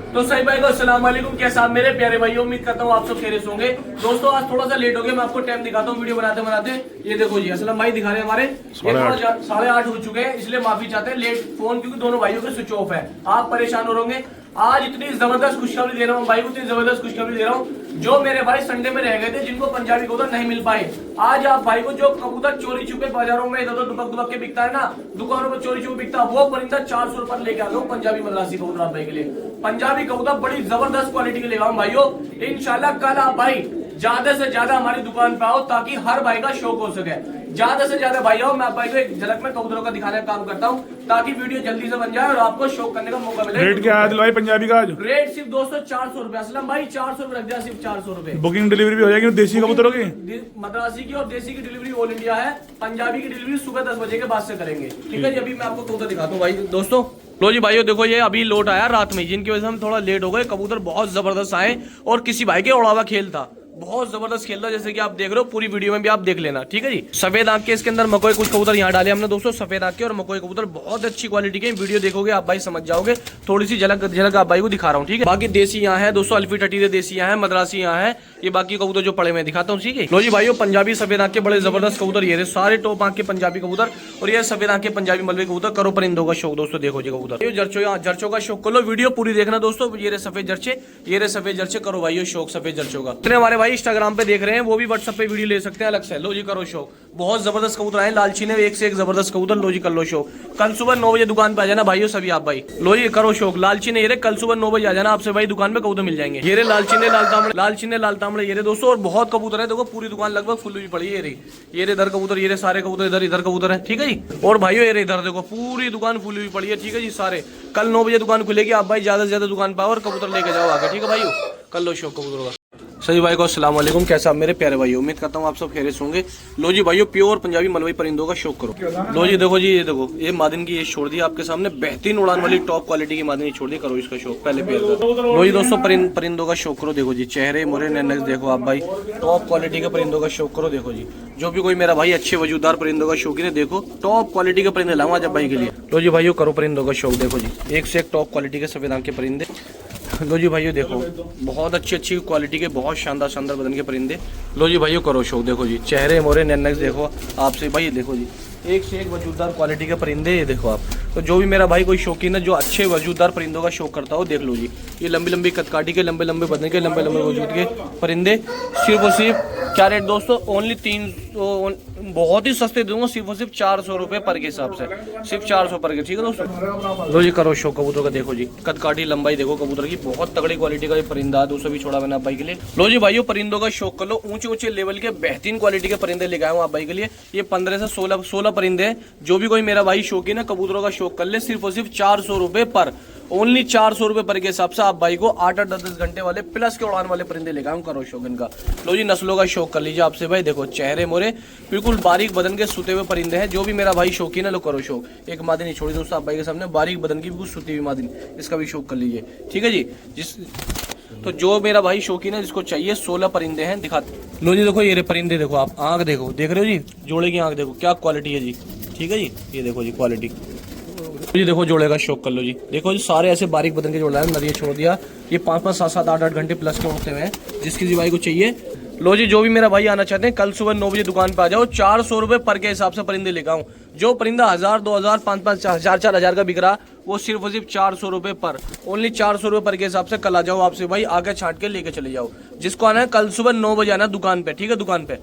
तो सही भाई को अस्सलाम वालेकुम। कैसा आप मेरे प्यारे भाई, उम्मीद करता हूँ आप सब खैरियत से होंगे। दोस्तों आज थोड़ा सा लेट हो गया, मैं आपको टाइम दिखाता हूँ वीडियो बनाते बनाते। ये देखो जी असलम भाई दिखा रहे हैं हमारे, ये थोड़ा 8:30 हो चुके हैं, इसलिए माफी चाहते हैं लेट फोन, क्योंकि दोनों भाइयों के स्विच ऑफ है। आप परेशान हो रहोगे। आज इतनी जबरदस्त खुशखबरी दे रहा हूँ भाई को, इतनी जबरदस्त खुशखबरी दे रहा हूँ। जो मेरे भाई संडे में रह गए थे, जिनको पंजाबी कबूतर नहीं मिल पाए, आज आप भाई को जो कबूतर चोरी छुपे बाजारों में इधर उधर दुबक दुबक के बिकता है ना, दुकानों में चोरी छुपे बिकता है, वो परिंदा 400 रुपए लेके आ लो पंजाबी मद्रासी कबूतर आप भाई के लिए। पंजाबी कबूतर बड़ी जबरदस्त क्वालिटी के लेगा हूँ भाइयों। इंशाल्लाह कल आप भाई ज्यादा से ज्यादा हमारी दुकान पे आओ, ताकि हर भाई का शौक हो सके। ज्यादा से ज्यादा भाई आओ, मैं आप भाई को एक झलक में कबूतरों का दिखाने का काम करता हूँ, ताकि वीडियो जल्दी से बन जाए और आपको शौक करने का मौका मिले। रेट क्या है भाई पंजाबी का? रेट सिर्फ दोस्तों 400 रुपए। असलम भाई 400 रुपए रख दिया, सिर्फ 400 रुपए। बुकिंग डिलीवरी भी हो जाएगी देसी कबूतरों की? मद्रासी की और देसी की डिलीवरी ऑल इंडिया है। पंजाबी की डिलीवरी सुबह 10 बजे के बाद से करेंगे। ठीक है जी, अभी मैं आपको कबूतर दिखाता हूँ भाई दोस्तों। लो जी भाइयों देखो, ये अभी लोट आया रात में, जिनकी वजह से हम थोड़ा लेट हो गए। कबूतर बहुत जबरदस्त आए और किसी भाई के उड़ावा खेल था, बहुत जबरदस्त खेल था, जैसे कि आप देख रहे हो। पूरी वीडियो में भी आप देख लेना, ठीक है जी। सफेद आंख के इसके अंदर मकोई कुछ कबूतर यहाँ डाले हमने दोस्तों, सफेद आंख के और मकोई कबूतर बहुत अच्छी क्वालिटी के। वीडियो देखोगे आप भाई समझ जाओगे। थोड़ी सी झलक आप भाई को दिखा रहा हूँ, ठीक है। बाकी देसी यहाँ है दोस्तों, अल्फी टटीरे देसी यहाँ है, मद्रासी यहाँ है। ये बाकी कबूतर जो पड़े मैं दिखाता हूँ, ठीक है। लो जी भाइयों, पंजाबी सफेद आंख के बड़े जबरदस्त कबूतर ये सारे टॉप आंख के पंजाबी कबूतर, और ये सफेद आंख के पंजाबी मलबे कबूतर। करो परिंदों का शौक दोस्तों, देखो जी कबूतर। ये जर्चों का शौक करो, वीडियो पूरी देखना दोस्तों। ये रे सफेद जर्चे, ये रे सफेद जर्चे, करो भाइयों शौक सफेद जर्चों का। इतने हमारे भाई इंस्टाग्राम पे देख रहे हैं, वो भी व्हाट्सएप पे वीडियो ले सकते हैं अलग से। लो जी करो शौक, बहुत जबरदस्त कबूतर आए लालची ने, एक से एक जबरदस्त कबूतर। लो जी कर लो शौक। कल सुबह 9 बजे दुकान पे आ जाना भाइयों सभी आप भाई। लो जी करो शौक, लालची ने ये रे कल सुबह 9 बजे आ जाना आपसे भाई, दुकान पे कबूतर मिल जाएंगे। ये रे लालची ने लाल तांबड़े ये रे दोस्तों, और बहुत कबूतर है। देखो पूरी दुकान लगभग फुल हुई पड़ी है। ये रे इधर कबूतर, ये रे सारे कबूतर इधर कबूतर है, ठीक है जी। और भाइयों ये रे इधर देखो, पूरी दुकान फुल हुई पड़ी है, ठीक है जी। सारे कल 9 बजे दुकान खुलेगी, आप भाई ज्यादा से ज्यादा दुकान पे आओ और कबूतर लेके जाओ आगे, ठीक है भाइयों। कर लो शौक कबूतरों का। सही भाई को अस्सलाम वालेकुम। कैसा आप मेरे प्यारे भाई, उम्मीद करता हूँ आप सब खैरियत होंगे। लो जी भाइयों, प्योर पंजाबी मलवई परिंदों का शौक करो। लो जी देखो जी, ये देखो ये मादिन की ये छोड़ दी आपके सामने, बेहतरीन उड़ान वाली टॉप क्वालिटी की मादिन छोड़ दी। करो इसका शौक पहले पेड़। लो जी दोस्तों, परिंदों का शौक करो। देखो जी चेहरे मोरे नैनक्स देखो आप भाई, टॉप क्वालिटी के परिंदों का शौक करो। देखो जी, जो भी कोई मेरा भाई अच्छे वजूदार परिंदों का शौकीन है, देखो टॉप क्वालिटी के परिंदे लाऊंगा जब भाई के लिए। लो जी भाइयों करो परिंदों का शौक। देखो जी एक से एक टॉप क्वालिटी के सफेद आंख के परिंदे। लो जी भाइयों देखो, बहुत अच्छी क्वालिटी के, बहुत शानदार बदन के परिंदे। लो जी भाइयों करो शौक। देखो जी चेहरे मोरे नैनक्स देखो आपसे भाई, देखो जी एक से एक वजूदार क्वालिटी के परिंदे। ये देखो आप, तो जो भी मेरा भाई कोई शौकीन है जो अच्छे वजूदार परिंदों का शौक करता हो, देख लो जी। ये लंबी लंबी कदकाठी के, लंबे लंबे बदन के, लंबे लंबे वजूद के परिंदे। सिर्फ और सिर्फ क्या रेट दोस्तों, ओनली 300, बहुत ही सस्ते दूंगा, सिर्फ और सिर्फ 400 रुपए पर के हिसाब से, सिर्फ 400 पर के, ठीक है दोस्तों। लो जी करो शौक कबूतर का। देखो जी कदकाठी लंबाई देखो कबूतर की, बहुत तगड़ी क्वालिटी का ये परिंदा है दोस्तों, भी छोड़ा मैंने आप भाई के लिए। लो जी भाइयों परिंदों का शौक कर लो, ऊंचे ऊंचे लेवल के बेहतरीन क्वालिटी के परिंदे लेके आए हूं आप भाई के लिए। ये 15 से 16 परिंदे हैं। जो भी कोई मेरा भाई शौकीन है कबूतरों का शौक कर ले, सिर्फ और सिर्फ 400 रुपए पर, ओनली 400 रुपए पर के हिसाब से आप भाई को 8-8 10-10 घंटे वाले प्लस के उड़ान वाले परिंदे लेकर आऊं। करो शौक इनका। लो जी नस्लों का शौक कर लीजिए आपसे भाई। देखो चेहरे मोरे बिल्कुल बारीक बदन के सुते हुए परिंदे हैं। जो भी मेरा भाई शौकीन है लो करो शौक। एक मादिन छोड़ी दोस्तों आप भाई के सामने, बारीक बदन की बिल्कुल सुती हुई मादिन, इसका भी शौक कर लीजिए, ठीक है जी। तो जो मेरा भाई शौकीन है जिसको चाहिए, 16 परिंदे हैं दिखाते। लो जी देखो ये परिंदे देखो आप, आंख देखो, देख रहे हो जी जोड़े की आंख देखो क्या क्वालिटी है जी, ठीक है जी। ये देखो जी क्वालिटी जी, देखो जोड़े का शौक कर लो जी। देखो जी सारे ऐसे बारीक बदन के जोड़ा है, नरिये छोड़ दिया। ये 5-5 7-7 8-8 घंटे प्लस के उड़ते हुए हैं, जिसकी भाई को चाहिए। लो जी जो भी मेरा भाई आना चाहते हैं, कल सुबह 9 बजे दुकान पे आ जाओ। 400 रुपए पर के हिसाब से परिंदे लेकर आऊँ। जो परिंदा 1000 2000 5-5 4-4 का बिक रहा, वो सिर्फ और सिर्फ 400 रुपए पर, ओनली 400 रुपए पर के हिसाब से कल आ जाओ आपसे भाई, आगे छांट के लेके चले जाओ। जिसको आना है कल सुबह 9 बजे आना दुकान पे, ठीक है दुकान पे।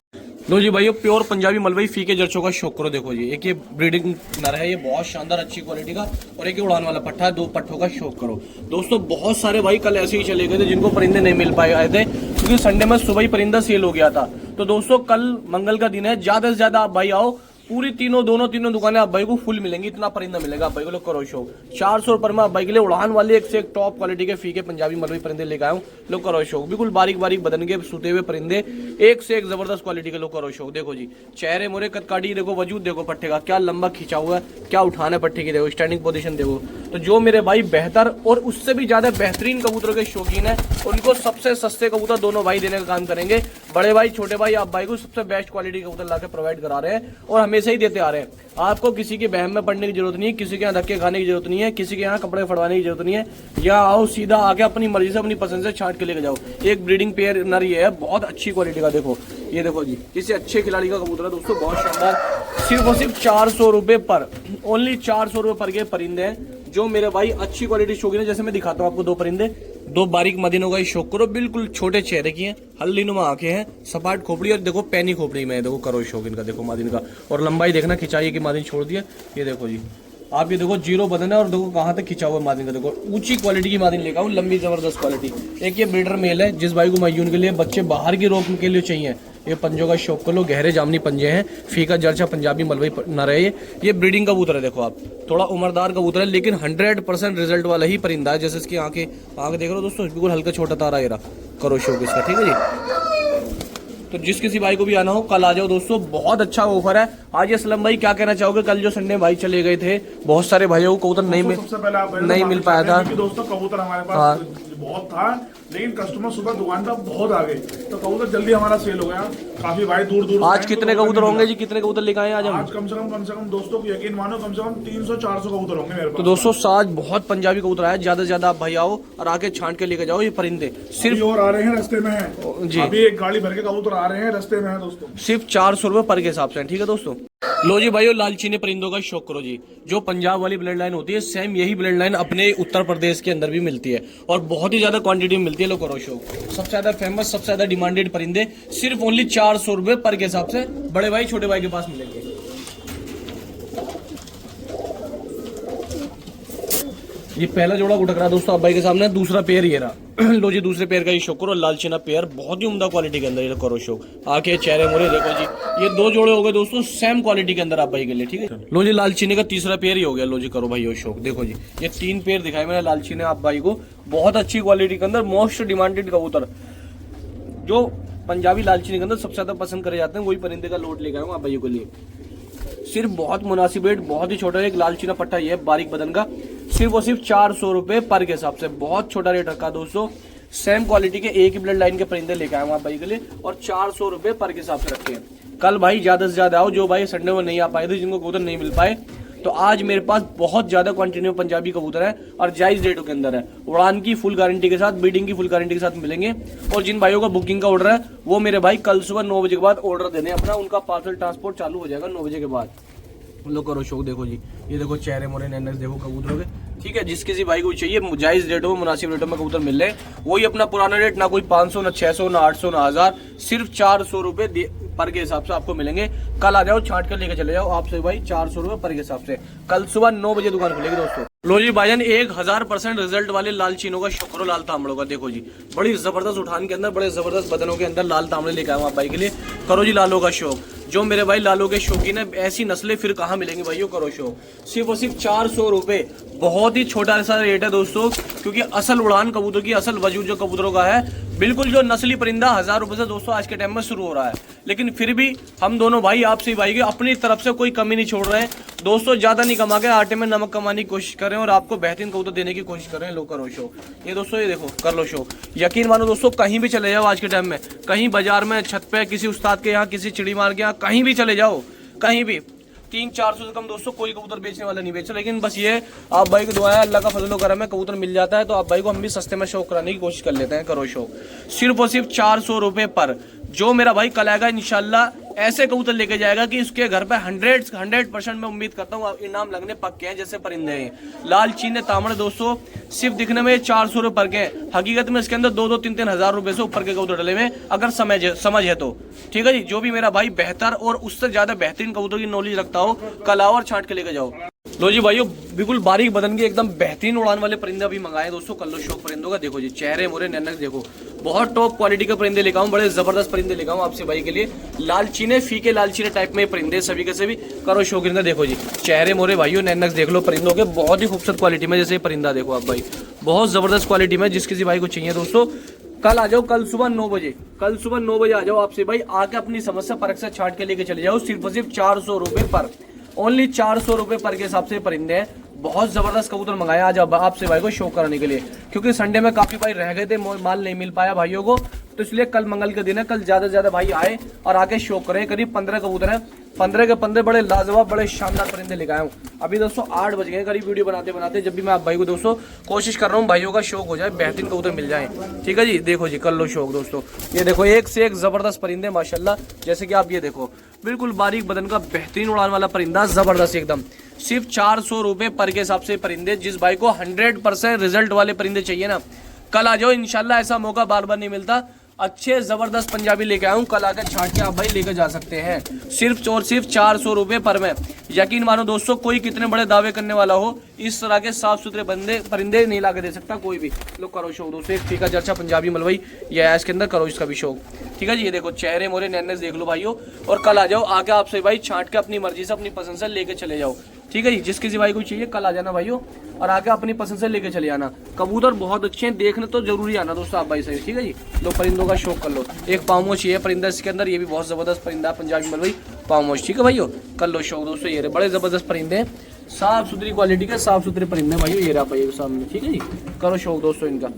लो जी भाइयों प्योर पंजाबी मलबई फीके जर्चों का शौक करो। देखो जी एक ये ब्रीडिंग नर है, ये बहुत शानदार अच्छी क्वालिटी का, और एक उड़ान वाला पट्ठा है। 2 पट्ठों का शौक करो दोस्तों। बहुत सारे भाई कल ऐसे ही चले गए थे जिनको परिंदे नहीं मिल पाए आए थे, क्योंकि संडे में सुबह ही परिंदा सेल हो गया था। तो दोस्तों कल मंगल का दिन है, ज्यादा से ज्यादा आप भाई आओ। पूरी तीनों दुकानें आप भाई को फुल मिलेंगी, इतना परिंदा मिलेगा आप भाई को। लोग करो शौक। 400 रुपए में आप भाई के लिए उड़ान वाले एक से एक टॉप क्वालिटी के फीके पंजाबी मलबई परिंदे लेकर आऊँ। लोग करो शौक, बिल्कुल बारीक बारीक बदन के सुते हुए परिंदे, एक से एक जबरदस्त क्वालिटी के। लोग करो शौक। देखो जी चेहरे मोरे कदकाठी देखो, वजूद देखो पट्टे का क्या लंबा खिंचा हुआ है, क्या उठाना पट्टे की देखो, स्टैंडिंग पोजीशन देखो। तो जो मेरे भाई बेहतर और उससे भी ज्यादा बेहतरीन कबूतरों के शौकीन है, उनको सबसे सस्ते कबूतर दोनों भाई देने का काम करेंगे। बड़े भाई छोटे भाई आप भाई को सबसे बेस्ट क्वालिटी कबूतर ला के प्रोवाइड करा रहे हैं, और हमें हमेशा ही देते आ रहे हैं। आपको किसी के बहम में पड़ने की जरूरत नहीं है, किसी के यहाँ धक्के खाने की जरूरत नहीं है, किसी के यहाँ कपड़े फड़वाने की जरूरत नहीं है। या आओ सीधा आके अपनी मर्जी से अपनी पसंद से छांट के लेके जाओ। एक ब्रीडिंग पेयर नर ये है, बहुत अच्छी क्वालिटी का। देखो ये देखो जी, किसी अच्छे खिलाड़ी का कबूतर है दोस्तों, बहुत शानदार। सिर्फ और सिर्फ 400 रुपए पर, ओनली 400 रुपए पर के परिंदे हैं जो मेरे भाई अच्छी क्वालिटी शौकीन है। जैसे मैं दिखाता हूँ आपको दो परिंदे, दो बारीक मदीनों का ही शौक करो। बिल्कुल छोटे चेहरे की हैं, हल्दी नुमा आंखें हैं, सपाट खोपड़ी और देखो पैनी खोपड़ी में देखो करो शौक इनका। देखो मादिन का, और लंबाई देखना, खिंचाई की मादिन छोड़ दिया। ये देखो जी, आप ये देखो जीरो बदन है और देखो कहाँ तक खिंचा हुआ मादिन का। देखो ऊंची क्वालिटी की मादिन लेकर आऊँ, लंबी जबरदस्त क्वालिटी। एक ये ब्रीडर मेल है, जिस भाई को मयून के लिए बच्चे बाहर की रोक के लिए चाहिए, ये पंजों का शौक कर लो। गहरे जामनी पंजे हैं, फीका जर्चा पंजाबी मलवई न रहे। ये ब्रीडिंग कबूतर है। देखो आप, थोड़ा उम्रदार कबूतर है लेकिन 100% रिजल्ट वाला ही परिंदा है। जैसे इसकी आंख देख रहे हो दोस्तों, बिल्कुल हल्का छोटा तारा ये रहा करो शौक इसका, ठीक है जी। तो जिस किसी भाई को भी आना हो कल आ जाओ दोस्तों, बहुत अच्छा ऑफर है आज। असलम भाई क्या कहना चाहोगे? कल जो संडे भाई चले गए थे, बहुत सारे भाइयों को कबूतर नहीं मिल पाया था दोस्तों। कबूतर हमारे पास बहुत था लेकिन कस्टमर सुबह दुकान पर बहुत आ गए, तो कबूतर जल्दी हमारा सेल हो गया। काफी भाई दूर दूर। आज कितने कबूतर होंगे जी? कितने कबूतर लेकर आए आज हम? आज कम से कम दोस्तों को यकीन मानो कम से कम 300-400 कबूतर होंगे मेरे पास। तो दोस्तों आज बहुत पंजाबी कबूतर आया, ज्यादा से ज्यादा आप भाई आओ और आके छांट के लेके जाओ ये परिंदे। सिर्फ और आ रहे हैं, रास्ते में है जी, अभी एक गाड़ी भर के कबूतर आ रहे हैं, रास्ते में है दोस्तों। सिर्फ 400 रुपए पर के हिसाब से, ठीक है दोस्तों। लो जी भाइयों, लालचीने परिंदों का शौक करो जी। जो पंजाब वाली ब्लड लाइन होती है, सेम यही ब्लड लाइन अपने उत्तर प्रदेश के अंदर भी मिलती है और बहुत ही ज्यादा क्वांटिटी में मिलती है। लो करो शौक, सबसे ज्यादा फेमस, सबसे ज्यादा डिमांडेड परिंदे सिर्फ ओनली 400 रुपए पर के हिसाब से बड़े भाई छोटे भाई के पास मिलेंगे। ये पहला जोड़ा उठक रहा दोस्तों आप भाई के सामने, दूसरा पेयर ये रहा। लो जी, दूसरे पेयर का ही शौक करो, लालचीना पेयर, बहुत ही उम्दा क्वालिटी के अंदर ये करो शौक। आंखें चेहरे मोरे देखो जी, ये दो जोड़े हो गए दोस्तों सेम क्वालिटी के अंदर आप भाई के लिए, ठीक है। लो जी, लालचीने का तीसरा पेयर ही हो गया। लो जी करो भाई शौक, देखो जी ये 3 पेयर दिखाए मैंने लालचीने आप भाई को, बहुत अच्छी क्वालिटी के अंदर, मोस्ट डिमांडेड कबूतर जो पंजाबी लालचीने के अंदर सबसे ज्यादा पसंद करे जाते हैं, वही परिंदे का लोट लेकर आऊँ आप भाइयों के लिए। सिर्फ बहुत मुनासिब रेट, बहुत ही छोटा, एक लालचीना पट्टा ये है बारीक बदन का, सिर्फ और सिर्फ 400 रुपए पर के हिसाब से, बहुत छोटा रेट रखा दोस्तों। सेम क्वालिटी के एक ही ब्लड लाइन के परिंदे लेके आए आप भाई के लिए और 400 रुपए पर के हिसाब से रखे हैं। कल भाई ज्यादा से ज्यादा आओ, जो भाई संडे में नहीं आ पाए थे, जिनको कबूतर नहीं मिल पाए, तो आज मेरे पास बहुत ज्यादा क्वांटिटी में पंजाबी कबूतर है और जायज रेटों के अंदर है। उड़ान की फुल गारंटी के साथ, ब्रीडिंग की फुल गारंटी के साथ मिलेंगे। और जिन भाइयों का बुकिंग का ऑर्डर है वो मेरे भाई कल सुबह 9 बजे के बाद ऑर्डर देने अपना, उनका पार्सल ट्रांसपोर्ट चालू हो जाएगा 9 बजे के बाद। लो करो शौक, देखो जी ये देखो चेहरे मोरे नैनस देखो कबूतरों के, ठीक है। जिस किसी भाई को चाहिए जायज रेटों में, मुनासिब रेटों में कबूतर मिल रहे हैं, वही अपना पुराना रेट, ना कोई 500 ना 600 ना 800 ना 1000, सिर्फ 400 रुपए पर के हिसाब से आपको मिलेंगे। कल आ जाओ, छांट कर लेके चले जाओ आपसे भाई 400 रुपए पर के हिसाब से। कल सुबह 9 बजे दुकान खुलेगी दोस्तों। लो जी भाईजान, 1000% रिजल्ट वाले लाल चीनों का शौक करो, लाल तांबड़ों का। देखो जी बड़ी जबरदस्त उठान के अंदर, बड़े जबरदस्त बदनों के अंदर लाल तांबड़े लेके आऊँ आप भाई के लिए। करो जी लालों का शौक, जो मेरे भाई लालों के शौकीन है, ऐसी नस्लें फिर कहाँ मिलेंगी भाइयों, करो शौक। सिर्फ और सिर्फ 400 रुपए, बहुत ही छोटा सा रेट है दोस्तों, क्योंकि असल उड़ान कबूतर की, असल वजूद जो कबूतरों का है, बिल्कुल जो नस्ली परिंदा 1000 रुपए से दोस्तों आज के टाइम में शुरू हो रहा है। लेकिन फिर भी हम दोनों भाई आपसे भाई के अपनी तरफ से कोई कमी नहीं छोड़ रहे हैं दोस्तों। ज्यादा नहीं कमा के आटे में नमक कमाने की कोशिश कर रहे हैं और आपको बेहतरीन कबूतर देने की कोशिश कर रहे हैं। लो करो शो, ये दोस्तों ये देखो कर लो शो। यकीन मानो दोस्तों, कहीं भी चले जाओ आज के टाइम में, कहीं बाजार में, छत पे, किसी उस्ताद के यहाँ, किसी चिड़ी मार के यहाँ, कहीं भी चले जाओ, कहीं भी 300-400 से कम दोस्तों कोई कबूतर बेचने वाला नहीं बेचा। लेकिन बस ये आप भाई को दुआ है, अल्लाह का फजल करम है, कबूतर मिल जाता है तो आप भाई को हम भी सस्ते में शौक कराने की कोशिश कर लेते हैं। करो शौक, सिर्फ और सिर्फ 400 रुपए पर। जो मेरा भाई कल आएगा इंशाल्लाह ऐसे कबूतर लेके जाएगा कि उसके घर पे 100% मैं उम्मीद करता हूँ इनाम लगने पक्के हैं, जैसे परिंदे हैं। लाल चीने तांबड़े दोस्तों सिर्फ दिखने में 400 रुपए पर के, हकीकत में इसके अंदर 2-3 हज़ार रुपए से ऊपर के कबूतर डले हुए, अगर समझ है तो, ठीक है जी। जो भी मेरा भाई बेहतर और उससे ज्यादा बेहतरीन कबूतर की नॉलेज रखता हो, कल आओ और छांट के लेके जाओ। लो जी भाइयों, बिल्कुल बारीक बदन के एकदम बेहतरीन उड़ान वाले परिंदे अभी मंगाए दोस्तों कल्लो शौक परिंदों का। देखो जी चेहरे मोरे नैनक देखो, बहुत टॉप क्वालिटी के परिंदे लेकर आऊँ, बड़े जबरदस्त परिंदे लेकर आऊँ आपसे भाई के लिए। लाल चीने, फीके लाल चीने टाइप में परिंदे सभी के सभी। करो शौक परिंदा, देखो जी चेहरे मोरे भाइयों नैनक देख लो परिंदों के, बहुत ही खूबसूरत क्वालिटी में। जैसे परिंदा देखो आप भाई, बहुत जबरदस्त क्वालिटी में। जिस किसी भाई को चाहिए दोस्तों कल आ जाओ, कल सुबह 9 बजे, कल सुबह 9 बजे आ जाओ आपसे भाई, आके अपनी समस्या परख से छाट के लेके चले जाओ। सिर्फ 400 रुपए पर, ओनली 400 रुपए पर के हिसाब से परिंदे हैं। बहुत जबरदस्त कबूतर मंगाया आज आपसे भाई को शो कराने के लिए, क्योंकि संडे में काफी भाई रह गए थे, माल नहीं मिल पाया भाइयों को, तो इसलिए कल मंगल के दिन है, कल ज्यादा से ज्यादा भाई आए और आके शो करें। करीब 15 कबूतर है, 15 के 15 बड़े लाजवाब बड़े शानदार परिंदे लेके आया हूँ। अभी दोस्तों 8 बज गए करीब वीडियो बनाते बनाते। जब भी मैं आप भाई को दोस्तों कोशिश कर रहा हूँ भाइयों का शौक हो जाए, बेहतरीन कबूतर मिल जाए। ठीक है जी, देखो जी कर लो शौक दोस्तों। ये देखो एक से एक जबरदस्त परिंदे माशाल्लाह। जैसे कि आप ये देखो बिल्कुल बारीक बदन का बेहतरीन उड़ान वाला परिंदा, जबरदस्त एकदम। सिर्फ 400 रुपए पर के हिसाब से परिंदे। जिस भाई को 100% रिजल्ट वाले परिंदे चाहिए ना, कल आ जाओ इंशाल्लाह। ऐसा मौका बार बार नहीं मिलता। अच्छे जबरदस्त पंजाबी लेके आया हूँ, कल आकर छांट के आप भाई लेके जा सकते हैं। सिर्फ और सिर्फ 400 रुपए पर में। यकीन मानो दोस्तों, कोई कितने बड़े दावे करने वाला हो, इस तरह के साफ सुथरे परिंदे नहीं ला के दे सकता कोई भी। लोग करो शौक दोस्तों, एक फीका चर्चा पंजाबी मलवई ये है, इसके अंदर करो इसका भी शौक। ठीक है जी, ये देखो चेहरे मोरे नैने देख लो भाइयों। और कल आ जाओ, आके आपसे भाई छांट के अपनी मर्जी से अपनी पसंद से लेके चले जाओ। ठीक है जी, जिस किसी भाई को चाहिए कल आ जाना भाइयों, और आके अपनी पसंद से लेके चले आना। कबूतर बहुत अच्छे हैं, देखने तो जरूरी आना दोस्तों आप भाई से। ठीक है जी, लो परिंदों का शौक कर लो। एक पामोश चाहिए परिंदा इसके अंदर, ये भी बहुत जबरदस्त परिंदा है पंजाबी मलवई पामोश। ठीक है भाइयों, कर लो शौक दोस्तों। ये बड़े जबरदस्त परिंदे हैं, साफ सुथरी क्वालिटी के साफ सुथरे परिंदे भाइयों। ये रहा भाई सामने। ठीक है जी, करो शौक दोस्तों इनका।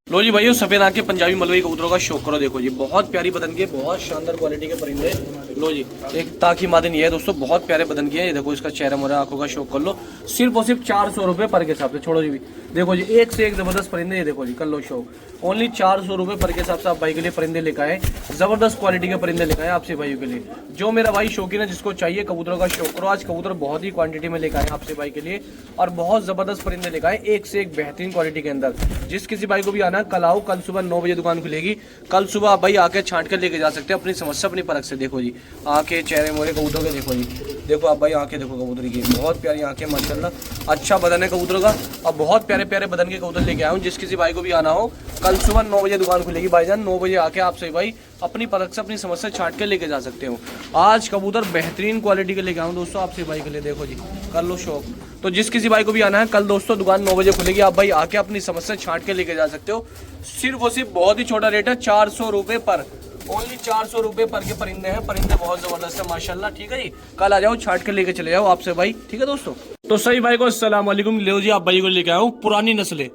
लो जी भाइयों, सफेद आंख के पंजाबी मलवई कबूतरों का शौक करो। देखो जी बहुत प्यारी बदन के, बहुत शानदार क्वालिटी के परिंदे। लो जी, एक ताकि मादिन ये है दोस्तों, बहुत प्यारे बदन की है। ये देखो इसका चेहरा मोरा आंखों का शौक कर लो। सिर्फ और सिर्फ 400 रुपए पर के हिसाब से। छोड़ो जी, देखो जी एक से एक जबरदस्त परिंदे। ये देखो जी, कर लो शौक। ओनली 400 रुपए पर के हिसाब से आप भाई के लिए परिंदे लेकर आए। जबरदस्त क्वालिटी के परिंदे लेकर आए आपसे भाइयों के लिए। जो मेरा भाई शौकीन है, जिसको चाहिए कबूतरों का शौक करो। आज कबूतर बहुत ही क्वांटिटी में लेकर आए आपसे भाई के लिए, और बहुत जबरदस्त परिंदे लेकर आए, एक से एक बेहतरीन क्वालिटी के अंदर। जिस किसी भाई को भी आना, कल आओ। कल सुबह 9 बजे दुकान खुलेगी। कल सुबह आप भाई आके छांट कर लेके जा सकते हैं अपनी समस्या अपनी परख से। देखो जी आंखें चेहरे मोरे कबूतरों के, देखो जी, देखो आप भाई आंखें देखो कबूतर की, बहुत प्यारी आंखें माशाल्लाह। अच्छा बदन है कबूतरों का, अब बहुत प्यारे प्यारे बदन के कबूतर लेके आया हूँ। जिस किसी भाई को भी आना हो, कल सुबह 9 बजे दुकान खुलेगी भाईजान। 9 बजे आके आपसे भाई अपनी परख से अपनी समस्या छांट के लेके जा सकते हो। आज कबूतर बेहतरीन क्वालिटी के लेके आऊँ दोस्तों आपसे भाई के लिए। देखो जी, कर लो शौक। तो जिस किसी भाई को भी आना है, कल दोस्तों दुकान 9 बजे खुलेगी। आप भाई आके अपनी समस्या छांट के लेके जा सकते हो। सिर्फ और सिर्फ बहुत ही छोटा रेट है, 400 रुपए पर। ओनली 400 रुपए पर के परिंदे हैं। परिंदे बहुत जबरदस्त है माशाल्लाह। ठीक है जी, कल आ जाओ, छाट के लेके चले जाओ आपसे भाई। ठीक है दोस्तों, तो सही भाई को अस्सलाम वालेकुम। लो जी, आप भाई को लेके आया हूँ पुरानी नस्लें,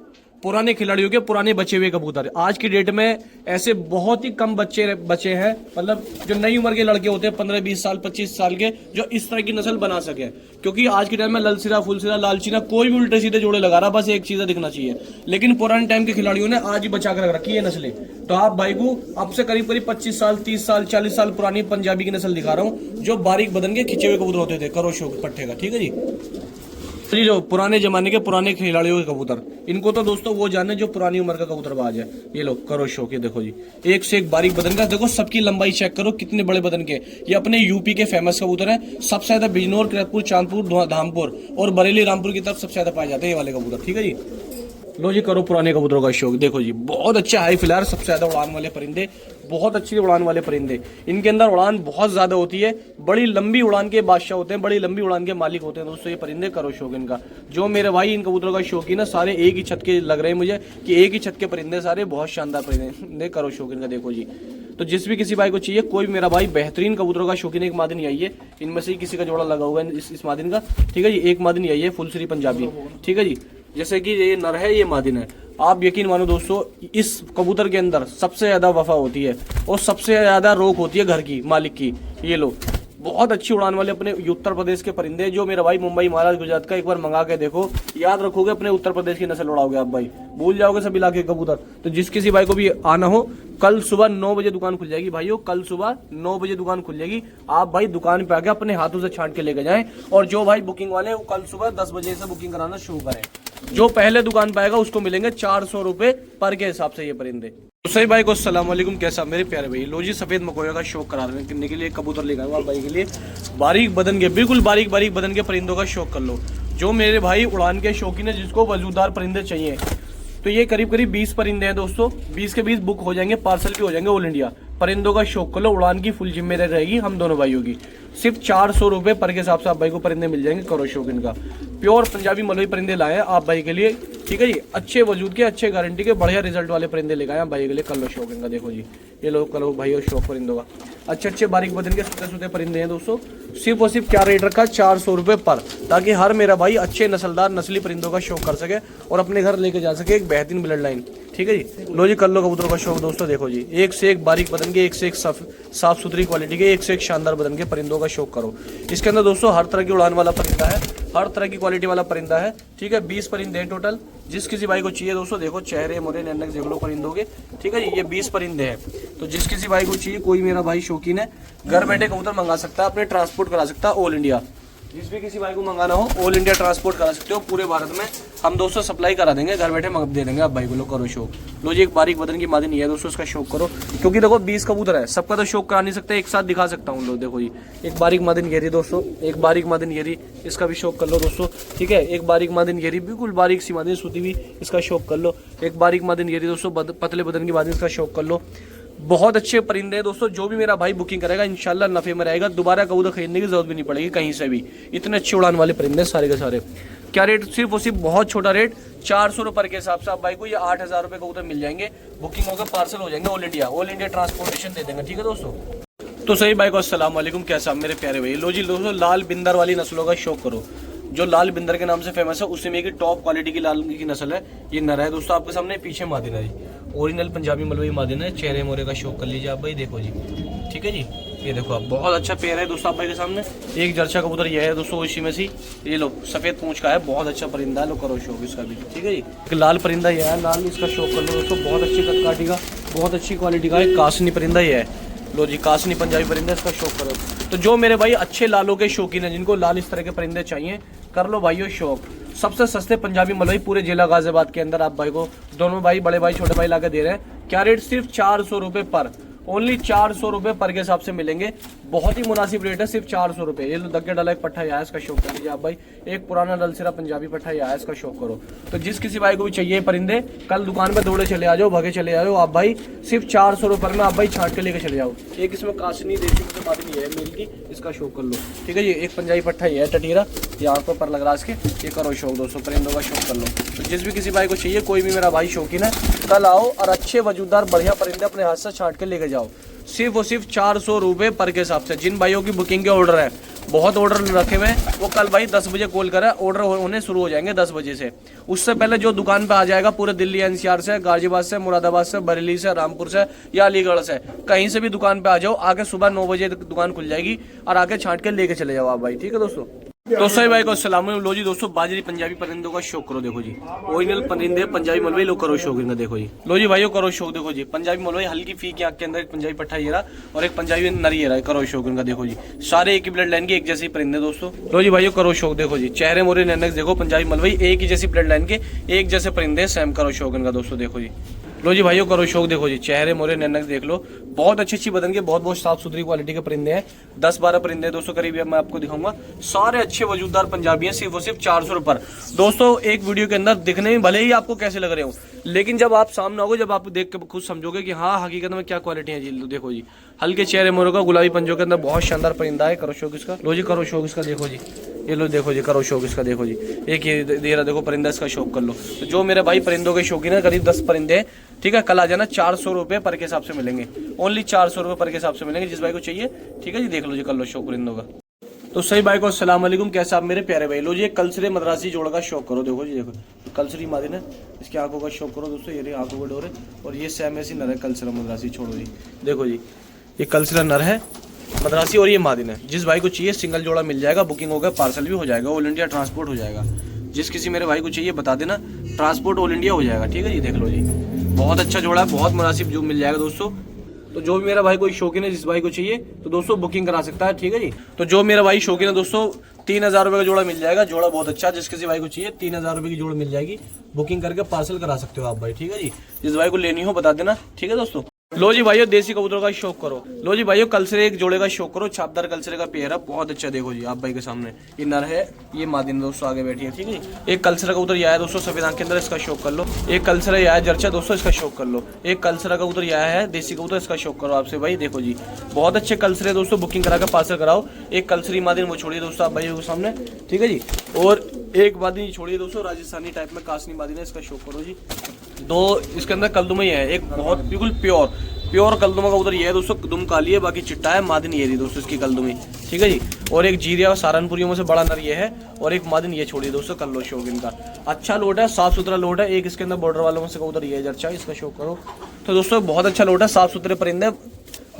पुराने खिलाड़ियों के पुराने बचे हुए कबूतर। आज की डेट में ऐसे बहुत ही कम बच्चे हैं, मतलब जो नई उम्र के लड़के होते हैं 15, 20 साल, 25 साल के, जो इस तरह की नस्ल बना सके। क्योंकि आज के टाइम में ललसिरा, फुलसिरा, लालचीना कोई भी उल्टे सीधे जोड़े लगा रहा, बस एक चीज दिखना चाहिए। लेकिन पुराने टाइम के खिलाड़ियों ने आज ही बचा कर रख रखी है नस्लें। तो आप भाई को अब से करीब करीब 25 साल, 30 साल, 40 साल पुरानी पंजाबी की नस्ल दिखा रहा हूँ, जो बारीक बदन के खिंचे हुए कबूतर होते थे। करो शौक पट्टे का। ठीक है जी, जो पुराने जमाने के पुराने खिलाड़ियों के कबूतर, इनको तो दोस्तों वो जाने जो पुरानी उम्र का कबूतरबाज है। ये लो करो शौक। ये देखो जी, एक से एक बारीक बदन का। देखो सबकी लंबाई चेक करो, कितने बड़े बदन के। ये अपने यूपी के फेमस कबूतर है। सबसे ज्यादा बिजनौर, किरतपुर, चांदपुर, धामपुर और बरेली, रामपुर की तरफ सबसे ज्यादा पाए जाते हैं ये वाले कबूतर। ठीक है जी, लो जी करो पुराने कबूतरों का शौक। देखो जी बहुत अच्छे हाई फिलहाल, सबसे ज्यादा उड़ान वाले परिंदे, बहुत अच्छी उड़ान वाले परिंदे। इनके अंदर उड़ान बहुत ज्यादा होती है, बड़ी लंबी उड़ान के बादशाह होते हैं, बड़ी लंबी उड़ान के मालिक होते हैं दोस्तों ये परिंदे। करो शौक इनका। जो मेरे भाई इन कबूतरों का शौकीन है, सारे एक ही छत के लग रहे हैं मुझे कि एक ही छत के परिंदे, सारे बहुत शानदार परिंदे। करो शौक इनका। देखो जी, तो जिस भी किसी भाई को चाहिए, कोई भी मेरा भाई बेहतरीन कबूतरों का शौकीन, एक मादिन यही है, इनमें से किसी का जोड़ा लगा हुआ है इस मादिन का। ठीक है जी, एक मादिन यही है फुलसरी पंजाबी। ठीक है जी, जैसे कि ये नर है, ये मादिन है। आप यकीन मानो दोस्तों, इस कबूतर के अंदर सबसे ज्यादा वफा होती है और सबसे ज्यादा रोक होती है घर की, मालिक की। ये लो बहुत अच्छी उड़ान वाले अपने उत्तर प्रदेश के परिंदे, जो मेरा भाई मुंबई, महाराष्ट्र, गुजरात का, एक बार मंगा के देखो, याद रखोगे अपने उत्तर प्रदेश की नस्ल उड़ाओगे आप भाई, भूल जाओगे सब इलाके के कबूतर। तो जिस किसी भाई को भी आना हो, कल सुबह 9 बजे दुकान खुल जाएगी भाइयों। कल सुबह 9 बजे दुकान खुल जाएगी। आप भाई दुकान पे आके अपने हाथों से छांट के लेके जाएं। और जो भाई बुकिंग वाले हैं, वो कल सुबह 10 बजे से बुकिंग कराना शुरू करें। जो पहले दुकान पे आएगा उसको मिलेंगे 400 रुपए पर के हिसाब से ये परिंदे। तो सही भाई को अस्सलाम वालेकुम, कैसा मेरे प्यारे भाई। लो जी, सफेद मकोया का शौक करने के लिए कबूतर लेकर आऊँ आप भाई के लिए। बारीक बदन के, बिल्कुल बारीक बारीक बदन के परिंदों का शौक कर लो। जो मेरे भाई उड़ान के शौकीन है, जिसको वजूदार परिंदे चाहिए, तो ये करीब करीब 20 परिंदे हैं दोस्तों। 20 के 20 बुक हो जाएंगे, पार्सल भी हो जाएंगे ऑल इंडिया। परिंदों का शौक कर लो, उड़ान की फुल जिम्मेदारी रहेगी हम दोनों भाइयों की। सिर्फ 400 रुपए पर के हिसाब से आप भाई को परिंदे मिल जाएंगे। करो शौक इनका। प्योर पंजाबी मलवई परिंदे लाए हैं आप भाई के लिए। ठीक है जी, अच्छे वजूद के, अच्छे गारंटी के, बढ़िया रिजल्ट वाले परिंदे लेके आए हैं भाई के लिए। कर लो शौक इनका। देखो जी, ये लो करो भाई और शौक परिंदों का। अच्छे अच्छे बारीक बदन के सूते सूते परिंदे हैं दोस्तों। सिर्फ और सिर्फ क्या रेट रखा है, 400 रुपए पर, ताकि हर मेरा भाई अच्छे नस्लदार नस्ली परिंदों का शौक कर सके और अपने घर लेके जा सके एक बेहतरीन ब्लड लाइन। ठीक है जी। लो जी कर लो कबूतरों का शौक दोस्तों, देखो जी एक से एक बारीक बदन के, एक से एक साफ सुथरी क्वालिटी के, एक से एक शानदार बदन के परिंदों का शौक करो। इसके अंदर दोस्तों हर तरह की उड़ान वाला परिंदा है, हर तरह की क्वालिटी वाला परिंदा है, ठीक है। 20 परिंदे हैं टोटल। जिस किसी भाई को चाहिए दोस्तों, देखो चेहरे मोरे नैनक देख लो परिंदों के, ठीक है जी। ये 20 परिंदे हैं, तो जिस किसी भाई को चाहिए, कोई मेरा भाई शौकीन है, घर बैठे कबूतर मंगा सकता है, अपने ट्रांसपोर्ट करा सकता है ऑल इंडिया। जिस भी किसी भाई को मंगाना हो ऑल इंडिया ट्रांसपोर्ट करा सकते हो, पूरे भारत में हम दोस्तों सप्लाई करा देंगे, घर बैठे दे देंगे आप भाई को। लो करो शौक। लो जी एक बारीक बदन की मादी नहीं है दोस्तों, इसका शौक करो, क्योंकि देखो 20 कबूतर है, सबका तो शौक करा नहीं सकते, एक साथ दिखा सकता हूँ। लो देखो जी एक बारीक मादिन घेरी दोस्तों, एक बारीक मादिन घेरी, इसका भी शौक कर लो दोस्तों, ठीक है। एक बारीक मादिन घेरी, बिल्कुल बारीक सी मादिन सूती हुई, इसका शौक कर लो। एक बारीक मादिन घेरी दोस्तों, पतले बदन की मादिन, इसका शौक कर लो। बहुत अच्छे परिंदे हैं दोस्तों, जो भी मेरा भाई बुकिंग करेगा इंशाल्लाह नफे में रहेगा, दोबारा कबूतर खरीदने की जरूरत भी नहीं पड़ेगी कहीं से भी। इतने अच्छे उड़ान वाले परिंदे सारे के सारे। क्या रेट? सिर्फ और सिर्फ बहुत छोटा रेट, 400 रुपये के हिसाब से आप भाई को ये 8000 रुपये कबूतर मिल जाएंगे। बुकिंग होकर पार्सल हो जाएंगे ऑल इंडिया ट्रांसपोर्टेशन दे देंगे, ठीक है दोस्तों। तो सही भाई को अस्सलाम वालेकुम, कैसा मेरे प्यारे भाई। लो जी दोस्तों लाल बिंदर वाली नस्लों का शौक करो, जो लाल बिंदर के नाम से फेमस है, उसी में की टॉप क्वालिटी की लाल की नस्ल है। ये नर है दोस्तों आपके सामने, पीछे मादिन है, ओरिजिनल पंजाबी मलवई मादिन है। चेहरे मोरे का शौक कर लीजिए आप भाई, देखो जी, ठीक है जी। ये देखो आप, बहुत अच्छा पेयर है दोस्तों आप भाई के सामने। एक जर्चा कबूतर ये है दोस्तों इसी में से, ये लो सफेद पूंछ का है, बहुत अच्छा परिंदा है। लो करो शौक इसका भी, ठीक है जी। एक लाल परिंदा ये है, लाल, इसका शौक कर लो दोस्तों, बहुत अच्छी कदकाठी का, बहुत अच्छी क्वालिटी का एक कासनी परिंदा ये है। लो जी कासनी पंजाबी परिंदा, इसका शौक करो। तो जो मेरे भाई अच्छे लालों के शौकीन है, जिनको लाल इस तरह के परिंदे चाहिए, कर लो भाइयों शौक। सबसे सस्ते पंजाबी मलवई पूरे जिला गाजियाबाद के अंदर आप भाई को, दोनों भाई, बड़े भाई छोटे भाई लाकर दे रहे हैं। क्या रेट? सिर्फ 400 रुपये पर, ओनली 400 रुपये पर के हिसाब से मिलेंगे। बहुत ही मुनासिब रेट है, सिर्फ 400 रुपये। ये लो दग्गे डाला एक पट्टा आया, इसका शौक कर लीजिए आप भाई। एक पुराना डलसिरा पंजाबी पट्टा आया, इसका शौक करो। तो जिस किसी भाई को भी चाहिए परिंदे, कल दुकान पे दौड़े चले आ जाओ, भागे चले आ जाओ आप भाई, सिर्फ 400 रुपये में आप भाई छाट के लेके चले जाओ। एक इसमें कासनी देसी की बात नहीं है मिल की, इसका शौक कर लो, ठीक है जी। एक पंजाबी पट्टा ही है टटीरा, ये आंखों पर लग रहा है इसके, ये करो शौक दोस्तों, परिंदों का शौक कर लो। तो जिस भी किसी भाई को चाहिए, कोई भी मेरा भाई शौकीन है, कल आओ और अच्छे वजूदार बढ़िया परिंदे अपने हाथ से छाट के लेके जाओ। सिर्फ और सिर्फ 400 रुपये पर के हिसाब से। जिन भाइयों की बुकिंग के ऑर्डर है, बहुत ऑर्डर रखे हुए हैं, वो कल भाई 10 बजे कॉल करें, ऑर्डर होने शुरू हो जाएंगे 10 बजे से। उससे पहले जो दुकान पे आ जाएगा, पूरे दिल्ली एनसीआर से, गाजियाबाद से, मुरादाबाद से, बरेली से, रामपुर से या अलीगढ़ से, कहीं से भी दुकान पे आ जाओ, आके सुबह 9 बजे दुकान खुल जाएगी और आके छांट के लेके चले जाओ आप भाई, ठीक है दोस्तों। तो सही भाई को अस्सलाम वालेकुम। लो जी दोस्तों बाजरी पंजाबी परिंदों का शौक करो, देखो जी ओरिजिनल परिंदे पंजाबी मलवई, लो करो शौक इनका, देखो जी। लो जी भाइयों करो शौक, देखो जी पंजाबी मलवई हल्की फी की आंख के अंदर, एक पंजाबी पट्टा ये रहा और एक पंजाबी नरी ये रहा, करो शौक इनका, देखो जी। सारे एक ही ब्लड लाइन के, एक जैसे परिंदे दोस्तों। लो जी भाइयों करो शौक, देखो जी चेहरे मोरे नैनक देखो, पंजाबी मलवई एक ही जैसी ब्लड लाइन के, एक जैसे परिंदे, सेम करो शौक इनका दोस्तों, देखो जी। लो जी भाइयों करो शौक, देखो जी चेहरे मोरे नैनक देख लो, बहुत अच्छी बदन के, बहुत साफ सुथरी क्वालिटी के परिंदे हैं। 10-12 परिंदे दोस्तों करीब मैं आपको दिखाऊंगा, सारे अच्छे वजूददार पंजाबी हैं, सिर्फ और सिर्फ 400 रुपये दोस्तों। एक वीडियो के अंदर दिखने में भले ही आपको कैसे लग रहे हो, लेकिन जब आप सामने आओगे, जब आप देख के खुद समझोगे कि हाँ हकीकत में क्या क्वालिटी है जी। देखो जी हल्के चेहरे मोरों का, गुलाबी पंजों के अंदर बहुत शानदार परिंदा है, करो शौक इसका। लो जी करो शौक इसका, देखो जी ये लो, देखो जी करो शौक इसका, देखो जी एक ये दे रहा देखो परिंदा, इसका शौक कर लो। तो जो मेरे भाई परिंदों के शौकीन है, करीब 10 परिंदे हैं, ठीक है। कल आ जाना, 400 रुपये पर के हिसाब से मिलेंगे, ओनली 400 रुपये पर के हिसाब से मिलेंगे, जिस भाई को चाहिए, ठीक है जी। देख लो जी कर लो शौक परिंदों का। तो सही भाई को अस्सलाम वालेकुम, कैसा आप मेरे प्यारे भाई। लो जी एक कलसरे मद्रासी जोड़ का शौक करो, देखो जी देखो कलसरी मादिन है, इसकी आंखों का शौक करो दोस्तों। ये रही आंखों का डोर है, और ये सेम ऐसी नर है कलसरा मद्रासी, छोड़ो जी देखो जी ये कलसरा नर है मद्रासी और ये मादिन है। जिस भाई को चाहिए सिंगल जोड़ा मिल जाएगा, बुकिंग होगा, पार्सल भी हो जाएगा, ऑल इंडिया ट्रांसपोर्ट हो जाएगा। जिस किसी मेरे भाई को चाहिए बता देना, ट्रांसपोर्ट ऑल इंडिया हो जाएगा, ठीक है जी। देख लो जी बहुत अच्छा जोड़ा है, बहुत मुनासिब जो मिल जाएगा दोस्तों। तो जो भी मेरा भाई कोई शौकीन है, जिस भाई को चाहिए तो दोस्तों बुकिंग करा सकता है, ठीक है जी। तो जो मेरा भाई शौकीन है दोस्तों, 3000 रुपये का जोड़ा मिल जाएगा, जोड़ा बहुत अच्छा, जिस किसी भाई को चाहिए 3000 रुपये की जोड़ मिल जाएगी, बुकिंग करके पार्सल करा सकते हो आप भाई, ठीक है जी। जिस भाई को लेनी हो बता देना, ठीक है दोस्तों। लो जी भाइयों देसी कबूतरों का शौक करो। लो जी भाइयों कलसरे एक जोड़े का शौक करो, छापदार कलसरे का पेयर है, बहुत अच्छा। देखो जी आप भाई के सामने ये नर है, ये मादिन दोस्तों आगे बैठी है, ठीक है। एक कलसरा कबूतर यह है दोस्तों सफेद आंख के अंदर, इसका शौक कर लो। एक कलसरा यह है जर्चा दोस्तों, इसका शौक कर लो। एक कलसरा कबूतर यह है देसी कबूतर, इसका शौक करो आपसे भाई। देखो जी बहुत अच्छे कलसरे दोस्तों, बुकिंग करा कर पार्सल कराओ। एक कलसरी मादिन वो छोड़िए दोस्तों आप भाइयों के सामने, ठीक है जी। और एक मादिन छोड़िए दोस्तों, राजस्थानी टाइप में कासनी मादिन है, इसका शौक करो जी। दो इसके अंदर कलदुमई है, एक बहुत बिल्कुल प्योर कलदुमा कबूतर ये है दोस्तों, दुम काली है, बाकी चिट्टा है, मादिन ये रही दोस्तों इसकी कलदुमी, ठीक है जी। और एक जीरिया और सहारनपुरियों में से बड़ा नर ये है, और एक मादिन ये छोड़ी दोस्तों कल्लो शौक इनका। अच्छा लोट है, साफ सुथरा लोट है। एक इसके अंदर बॉर्डर वालों में से कबूतर ये जर्चा, इसका शौक करो। तो दोस्तों बहुत अच्छा लोट है, साफ सुथरे परिंदे,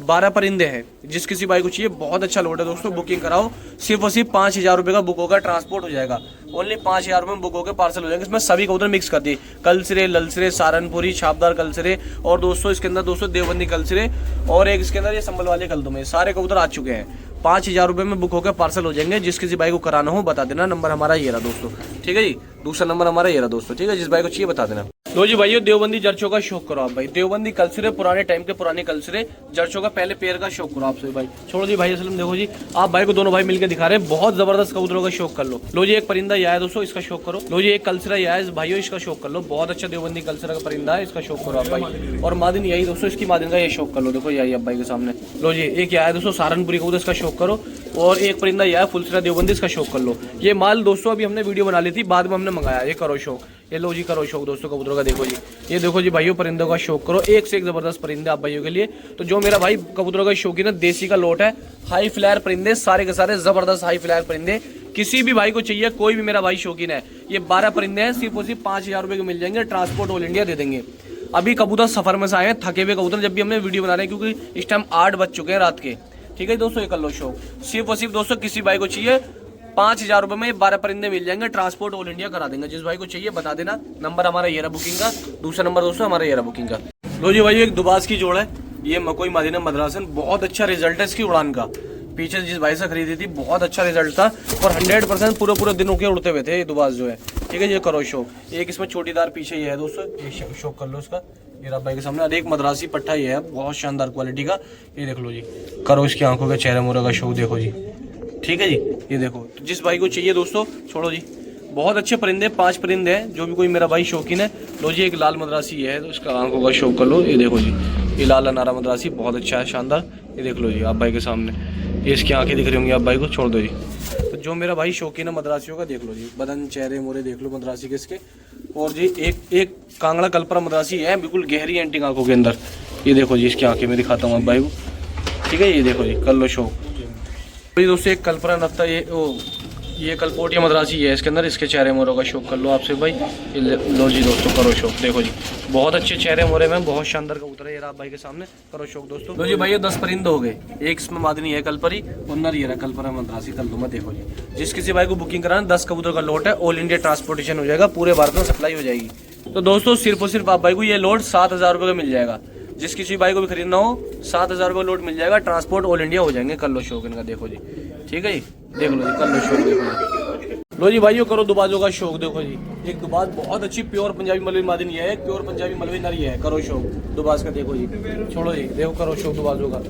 12 परिंदे हैं। जिस किसी भाई को चाहिए बहुत अच्छा लोट है दोस्तों, बुकिंग कराओ। सिर्फ और सिर्फ 5,000 रुपये का बुक होगा, ट्रांसपोर्ट हो जाएगा। ओनली 5,000 रुपये में बुक होकर पार्सल हो जाएंगे। इसमें सभी कबूतर मिक्स कर दिए, कलसरे, ललसरे, सहारनपुरी, छापदार कलसरे, और दोस्तों इसके अंदर दोस्तों देवबंदी कलसरे, और एक इसके अंदर ये संबल वाले कलदुमे, सारे कबूतर आ चुके हैं। 5,000 रुपये में बुक होकर पार्सल हो जाएंगे। जिस किसी भाई को कराना हो बता देना, नंबर हमारा ये रहा दोस्तों, ठीक है जी। दूसरा नंबर हमारा ये रहा दोस्तों, ठीक है। जिस भाई को चाहिए बता देना। लो जी भाइयों, देवबंदी जर्चों का शौक करो आप भाई। देवबंदी कलसरे, पुराने टाइम के पुराने कलसरे, जर्चों का पहले पेयर का शौक करो आपसे भाई। छोड़ो जी भाई असलम, देखो जी आप भाई को दोनों भाई मिलकर दिखा रहे हैं, बहुत जबरदस्त कबूतरों का शौक कर लो। लो जी एक परिंदा यह है दोस्तों, इसका शौक करो। लो जी एक कलसरा यह है भाइयों, इसका शौक कर लो। बहुत अच्छा देवबंदी कलसरा का परिंदा है, इसका शौक करो आप भाई। और मादिन यही दोस्तों, इसकी मादिन का ये शौक कर लो, देखो यही आप भाई के सामने। लो जी एक यह है दोस्तों सहारनपुरी कबूतर, इसका शौक करो। और एक परिंदा यह है फुलसरा देवबंदी, इसका शौक कर लो। ये माल दोस्तों अभी हमने वीडियो बना ली थी, बाद में हमने मंगाया, ये करो शौक। ये लो जी करो शौक दोस्तों कबूतरों का, देखो जी ये देखो जी भाइयों परिंदों का शौक करो। एक से एक जबरदस्त परिंदे आप भाइयों के लिए। तो जो मेरा भाई कबूतरों का शौकीन है, देसी का लोट है, हाई फ्लायर परिंदे, सारे के सारे जबरदस्त हाई फ्लायर परिंदे। किसी भी भाई को चाहिए, कोई भी मेरा भाई शौकीन है, ये 12 परिंदे हैं, सिर्फ और सिर्फ 5,000 रुपये के मिल जाएंगे। ट्रांसपोर्ट ऑल इंडिया दे देंगे। अभी कबूतर सफर में से आए हैं, थके हुए कबूतर, जब भी हमने वीडियो बना रहे हैं, क्योंकि इस टाइम 8 बज चुके हैं रात के, ठीक है दोस्तों। ये कर लो शौक, सिर्फ और सिर्फ दोस्तों किसी भाई को चाहिए 5,000 रुपये में 12 परिंदे मिल जाएंगे। ट्रांसपोर्ट ऑल इंडिया करा देंगे। जिस भाई को चाहिए बता देना, नंबर हमारा ये रहा बुकिंग का। दूसरा नंबर दोस्तों हमारा ये रहा बुकिंग का। लो जी भाई एक दुबास की जोड़ है, ये मकोई मादीना मद्रासन, बहुत अच्छा रिजल्ट है इसकी उड़ान का। पीछे जिस भाई से खरीदी थी बहुत अच्छा रिजल्ट था, और 100% पूरे दिन के उड़ते हुए थे ये दुबास जो है, ठीक है। ये करो शौक। एक इसमें छोटीदार पीछे ये है दोस्तों, ये शौक कर लो इसका, ये रहा भाई के सामने। और एक मद्रासी पट्टा ये है, बहुत शानदार क्वालिटी का, ये देख लो जी। करो इसकी आंखों के चेहरे मोरे का शौक, देखो जी, ठीक है जी। ये देखो, तो जिस भाई को चाहिए दोस्तों, छोड़ो जी, बहुत अच्छे परिंदे, 5 परिंदे हैं। जो भी कोई मेरा भाई शौकीन है, लो जी एक लाल मद्रासी ये है, तो इसका आंखों का शौक कर लो। ये देखो जी, ये लाल अनारा मद्रासी बहुत अच्छा है, शानदार। ये देख लो जी आप भाई के सामने, ये इसकी आंखें दिख रही होंगी आप भाई को, छोड़ दो जी। तो जो मेरा भाई शौकीन है मद्रासियों का, देख लो जी, बदन चेहरे मोरे देख लो मद्रासी के इसके। और जी एक कांगड़ा कल्परा मद्रासी है, बिल्कुल गहरी एंटिंग आंखों के अंदर। ये देखो जी इसकी आंखें में दिखाता हूँ आप भाई को, ठीक है। ये देखो जी कर लो शौक। भाई दोस्तों एक कल्परा नफ्ता, ये कलपोटिया मद्रासी है इसके अंदर, इसके चेहरे मोरों का शौक कर लो आपसे भाई। लो जी दोस्तों करो शौक, देखो जी बहुत अच्छे चेहरे मोरे में, बहुत शानदार कबूतर है ये आप भाई के सामने, करो शौक दोस्तों। लो जी भाई ये 10 परिंदे हो गए। एक इसमें मादनी है कलपरी, और नर ये रहा कल्परा मद्रासी कलदुमा, देखो जी। जिस किसी भाई को बुकिंग कराना, 10 कबूतर का लोट है, ऑल इंडिया ट्रांसपोर्टेशन हो जाएगा, पूरे भारत में सप्लाई हो जाएगी। तो दोस्तों सिर्फ और सिर्फ आप भाई को ये लोट 7,000 रुपये का मिल जाएगा। जिस किसी भाई को भी खरीदना हो 7,000 रुपये लोट मिल जाएगा, ट्रांसपोर्ट ऑल इंडिया हो जाएंगे। कर लो शौक इनका, देखो जी, ठीक है जी, देख लो जी, कर लो शौक, देखो जी। लो जी भाइयों करो दुबाजों का शौक, देखो जी एक दुबाज बहुत अच्छी प्योर पंजाबी मलवी मादिन ये है, प्योर पंजाबी मलवी नर ये है, करो शौक दुबाज का, देखो जी, छोड़ो जी, देखो करो शौक दुबाजों का।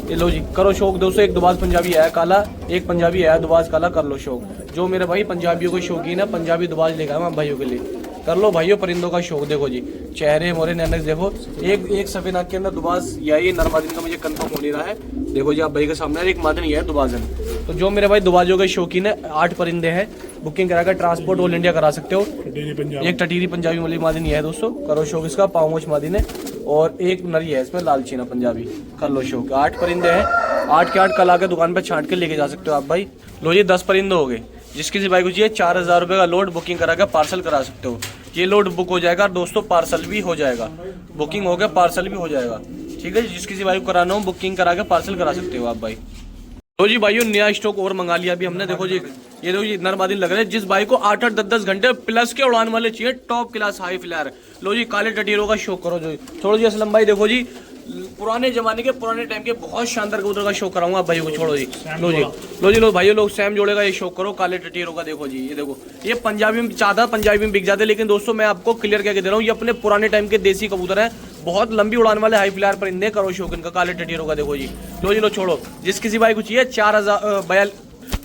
ये लो जी करो शौक दोस्तों। एक दुबाज पंजाबी है काला, एक पंजाबी है दुबाज काला, कर लो शौक। जो मेरे भाई पंजाबियों के शौकीन है, पंजाबी दुबाज लेकर आए भाइयों के लिए, कर लो भाइयों परिंदों का शौक। देखो जी चेहरे मोरे नैनक देखो, एक सफेद आंख के अंदर दुबाज यही नर मादिन का मुझे कंफर्म हो नहीं रहा है। देखो जी आप भाई के सामने एक मादिन ये है दुबाजन। तो जो मेरे भाई दुबाजों के शौकीन है, 8 परिंदे हैं, बुकिंग कराकर ट्रांसपोर्ट ऑल इंडिया करा सकते हो। एक टटीरी पंजाबी मलवी मादिन ये है दोस्तों, करो शौक इसका, पाँवोच मादिन है, और एक नरी है इसमें लाल चीना पंजाबी, कर लो शौक। 8 परिंदे हैं, 8 के 8 कल आके दुकान पे छांट के लेके जा सकते हो आप भाई। लो ये 10 परिंदे हो गए। जिस किसी भाई को चाहिए 4,000 रुपये का लोड बुकिंग करा के पार्सल करा सकते हो। ये लोड बुक हो जाएगा दोस्तों, पार्सल भी हो जाएगा, बुकिंग हो गया पार्सल भी हो जाएगा, ठीक है। जिस किसी भाई को कराना हो बुकिंग करा के पार्सल करा सकते हो आप भाई। तो जी भाइयों नया स्टॉक और मंगा लिया अभी हमने, देखो जी ये देखो जी नर मादिन लग रहे हैं। जिस भाई को 8-8 10-10 घंटे प्लस के उड़ान वाले चाहिए, टॉप क्लास हाई फ्लायर, लो जी काले टटीरों का शौक करो जो। छोड़ो जी असलम भाई, देखो जी पुराने जमाने के पुराने टाइम के बहुत शानदार कबूतर का शौक कराऊंगा भाइयों को, छोड़ो जी। लो भाइयों लोग सैम जोड़े का ये शौक करो, काले टटीरों का। देखो जी ये देखो, ये पंजाबी में चाहता पंजाबी में बिक जाते, लेकिन दोस्तों मैं आपको क्लियर करके दे रहा हूँ, ये अपने पुराने टाइम के देसी कबूतर है, बहुत लंबी उड़ान वाले हाई फ्लायर परिंदे, करो शौक इनका, काले टटीरों का। देखो जी लो छोड़ो। जिस किसी भाई को चाहिए 4,000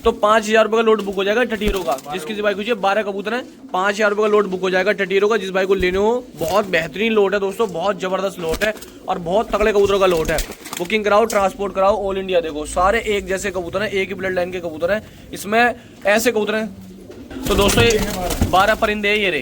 तो 5,000 रुपये का लोड बुक हो जाएगा टटीरों का। जिस किसी भाई को चाहिए 12 कबूतर है, 5,000 रुपये का लोड बुक हो जाएगा टटीरों का। जिस भाई को लेने हो, बहुत बेहतरीन लोट है दोस्तों, बहुत जबरदस्त लोट है, और बहुत तगड़े कबूतरों का लोट है। बुकिंग कराओ, ट्रांसपोर्ट कराओ ऑल इंडिया। देखो सारे एक जैसे कबूतर हैं, एक ही ब्लड लाइन के कबूतर हैं, इसमें ऐसे कबूतर हैं। तो दोस्तों 12 परिंदे ये रहे,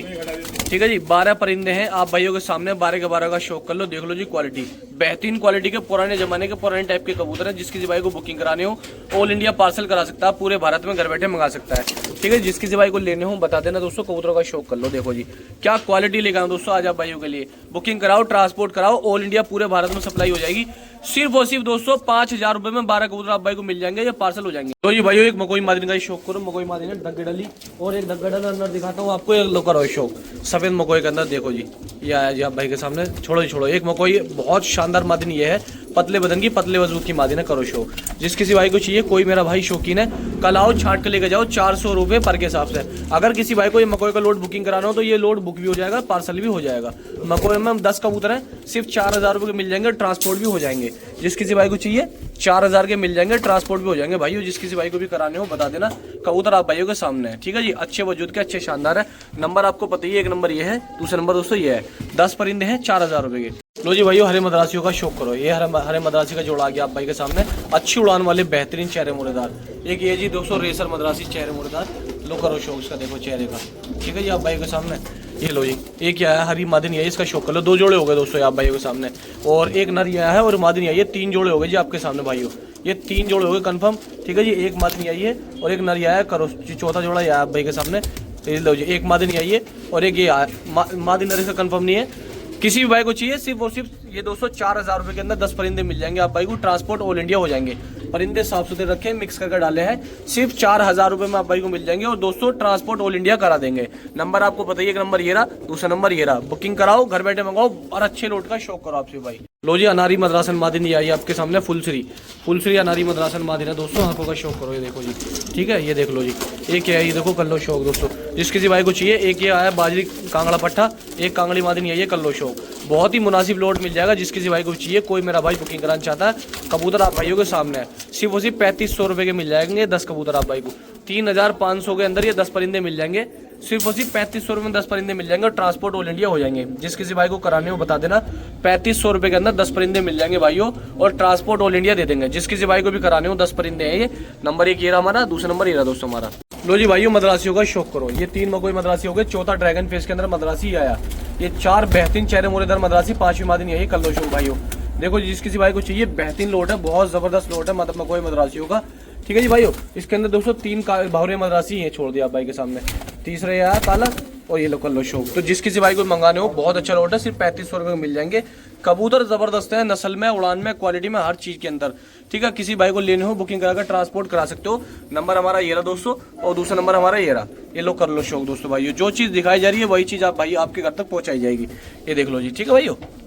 ठीक है जी। 12 परिंदे हैं आप भाइयों के सामने, 12 के 12 का शौक कर लो, देख लो जी क्वालिटी, बेहतरीन क्वालिटी के पुराने जमाने के पुराने टाइप के कबूतर है। जिस किसी भाई को बुकिंग करानी हो ऑल इंडिया पार्सल करा सकता है, पूरे भारत में घर बैठे मंगा सकता है। ठीक है, जिस किसी भाई को लेने हो बता देना दोस्तों, कबूतरों का शौक कर लो। देखो जी क्या क्वालिटी लेकर आऊँ दोस्तों आज आप भाइयों के लिए। बुकिंग कराओ, ट्रांसपोर्ट कराओ, ऑल इंडिया पूरे भारत में सप्लाई हो जाएगी। सिर्फ और सिर्फ दोस्तों 5,000 रुपए में 12 कबूतर आप भाई को मिल जाएंगे, ये पार्सल हो जाएंगे। तो जी भाइयों एक मकोई मादिन का शौक करो, मकोई मादिन है डग्गे डली, और एक डग्गा डल अंदर दिखाता हूँ आपको, एक लो करो शौक सफेद मकोई के अंदर। देखो जी ये आया जी आप भाई के सामने, छोड़ो एक मकोई बहुत शानदार मादिन ये है, पतले बदन की पतले वजूद की मादिन है, करो शौक। जिस किसी भाई को चाहिए, कोई मेरा भाई शौकीन है, कल आओ छाट के लेके जाओ 400 रुपये पर के हिसाब से। अगर किसी भाई को ये मकोई का लोड बुकिंग कराना हो तो ये लोड बुक भी हो जाएगा, पार्सल भी हो जाएगा। मकोई में 10 कबूतर हैं, सिर्फ 4,000 रुपये के मिल जाएंगे, ट्रांसपोर्ट भी हो जाएंगे। जिस किसी भाई को चाहिए 4,000 के मिल जाएंगे, ट्रांसपोर्ट भी हो जाएंगे भाइयों। जिस किसी भाई को भी कराने हो बता देना, कबूतर आप भाइयों के सामने है। ठीक है जी, अच्छे वजूद के, अच्छे शानदार है। नंबर आपको पता ही है, एक नंबर ये है, दूसरा नंबर दोस्तों ये है। 10 परिंदे हैं 4,000 रुपये के। लो जी भाइयों, हरे मद्रासियों का शौक करो, ये हरे मद्रासी का जोड़ा आ गया आप भाई के सामने, अच्छी उड़ान वाले बेहतरीन चेहरे मुरेदार। एक ये जी दोस्तों रेसर मद्रासी चेहरे मुरेदार, लो करो शौक इसका, देखो चेहरे का। ठीक है जी आप भाई के सामने, ये लो जी ये क्या है, हरी मादिन है, इसका शौक कर लो। 2 जोड़े हो गए दोस्तों आप भाइयों के सामने, और एक नर आया है और मादिन आई है, 3 जोड़े हो गए जी आपके सामने भाइयों, ये 3 जोड़े हो गए कन्फर्म। ठीक है जी, एक मादिन आई है और एक नर आया है, करो चौथा जोड़ा आया आप भाई के सामने। लो जी एक मादिन आई है और एक ये मादिन नर, इसका कन्फर्म नहीं है। किसी भी भाई को चाहिए सिर्फ और सिर्फ ये दोस्तों 4,000 रुपये के अंदर 10 परिंदे मिल जाएंगे आप भाई को, ट्रांसपोर्ट ऑल इंडिया हो जाएंगे। परिंदे साफ सुथरे रखे, मिक्स करके डाले हैं, सिर्फ 4,000 रुपये में आप भाई को मिल जाएंगे, और दोस्तों ट्रांसपोर्ट ऑल इंडिया करा देंगे। नंबर आपको पता ही, एक नंबर ये रहा, दूसरा नंबर ये रहा। बुकिंग कराओ, घर बैठे मंगाओ, और अच्छे लोट का शौक करो आपसे भाई। लो जी अनारी मद्रासन मादिन ये आई आपके सामने, फुलसरी अनारी मद्रासन मादिन है दोस्तों, आंखों का शौक करो, ये देखो जी। ठीक है, ये देख लो जी, एक है ये देखो, कर लो शौक दोस्तों। जिस किसी भाई को चाहिए, एक ये आया बाजरी कांगड़ा पट्टा, एक कांगड़ी मादिन ये कर लो शौक, बहुत ही मुनासिब लोट मिल जाएगा। जिस किसी भाई को चाहिए, कोई मेरा भाई बुकिंग कराना चाहता है, कबूतर आप भाइयों के सामने है, सिर्फ और सिर्फ 3500 रुपये के मिल जाएंगे 10 कबूतर आप भाई को। 3,500 के अंदर ये 10 परिंदे मिल जाएंगे, सिर्फ और सिर्फ 3500 रुपये में 10 परिंदे मिल जाएंगे, और ट्रांसपोर्ट ऑल इंडिया हो जाएंगे। जिस किसी भाई को कराने हो बता देना, 3500 रुपये के अंदर 10 परिंदे मिल जाएंगे भाइयों, और ट्रांसपोर्ट ऑल इंडिया दे देंगे। जिस किसी भाई को भी कराने हो 10 परिंदे हैं, ये नंबर एक ये रहा हमारा, दूसरा नंबर ये रहा दोस्तों हमारा। लो जी भाइयों मद्रासियों का शौक करो, ये 3 मकोई मद्रासी हो गए, चौथा ड्रैगन फेस के अंदर मद्रासी आया, ये 4 बेहतरीन चेहरे मुरेदार मद्रासी, 5वीं मादिन यही कर लो शौक भाइयों। देखो जिस किसी भाई को चाहिए, बेहतरीन लोट है, बहुत जबरदस्त लोट है मतलब मकोई मद्रासियों का। ठीक है जी भाइयों, इसके अंदर दोस्तों 3 भावरे मद्रासी हैं, छोड़ दिया आप भाई के सामने, तीसरा आया काला, और ये लो कर लो शौक। तो जिस किसी भाई को मंगाने हो, बहुत अच्छा लोट है, सिर्फ 3500 रुपये में मिल जाएंगे। कबूतर जबरदस्त है, नस्ल में, उड़ान में, क्वालिटी में, हर चीज के अंदर। ठीक है, किसी भाई को लेने हो बुकिंग कराकर ट्रांसपोर्ट करा सकते हो। नंबर हमारा ये रहा दोस्तों, और दूसरा नंबर हमारा ये रहा, ये लो कर लो शौक दोस्तों भाइयों। जो चीज दिखाई जा रही है वही चीज आप भाई आपके घर तक पहुंचाई जाएगी, ये देख लो जी। ठीक है भाइयों।